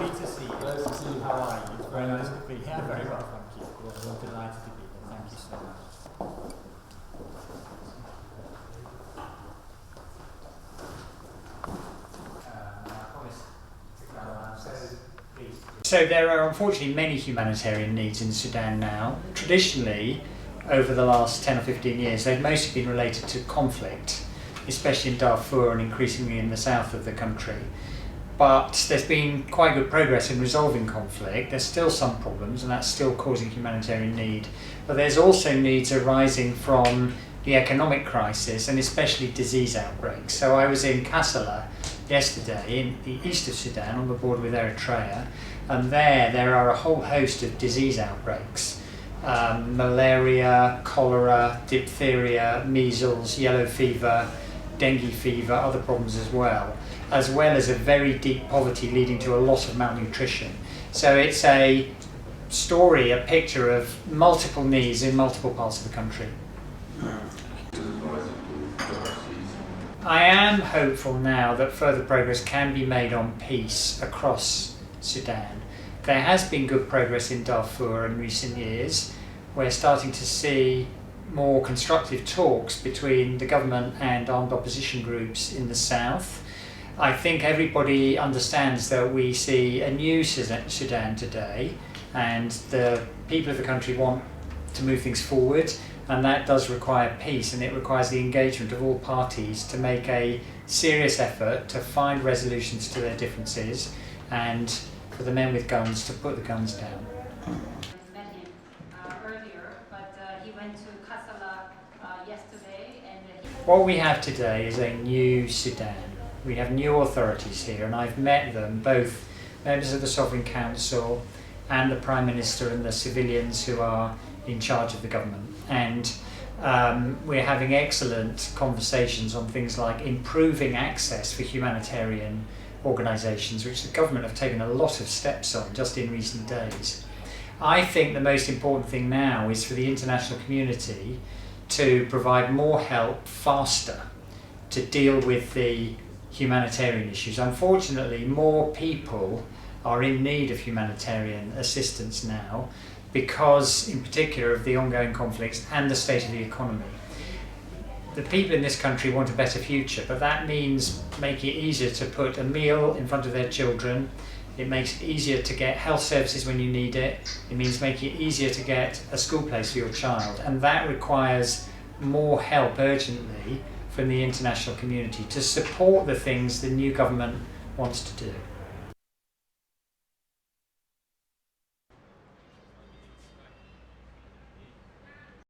lovely to see you. Nice to see you. How are you? It's very nice to be here. Very well, thank you. We're delighted to be here. Thank you so much. So there are unfortunately many humanitarian needs in Sudan now. Traditionally, over the last 10 or 15 years, they've mostly been related to conflict, especially in Darfur and increasingly in the south of the country. But there's been quite good progress in resolving conflict. There's still some problems, and that's still causing humanitarian need. But there's also needs arising from the economic crisis and especially disease outbreaks. So I was in Kassala yesterday in the east of Sudan on the border with Eritrea, and there are a whole host of disease outbreaks. Malaria, cholera, diphtheria, measles, yellow fever, dengue fever, other problems as well as a very deep poverty leading to a lot of malnutrition. So it's a story, a picture of multiple needs in multiple parts of the country. I am hopeful now that further progress can be made on peace across Sudan. There has been good progress in Darfur in recent years. We're starting to see more constructive talks between the government and armed opposition groups in the south. I think everybody understands that we see a new Sudan today, and the people of the country want to move things forward, and that does require peace, and it requires the engagement of all parties to make a serious effort to find resolutions to their differences, and for the men with guns to put the guns down. Met him earlier, but he went to Kassala yesterday. What we have today is a new Sudan. We have new authorities here, and I've met them, both members of the Sovereign Council and the Prime Minister and the civilians who are in charge of the government. And we're having excellent conversations on things like improving access for humanitarian organisations, which the government have taken a lot of steps on just in recent days. I think the most important thing now is for the international community to provide more help faster to deal with the humanitarian issues. Unfortunately, more people are in need of humanitarian assistance now because, in particular, of the ongoing conflicts and the state of the economy. The people in this country want a better future, but that means making it easier to put a meal in front of their children. It makes it easier to get health services when you need it. It means making it easier to get a school place for your child, and that requires more help urgently from the international community to support the things the new government wants to do.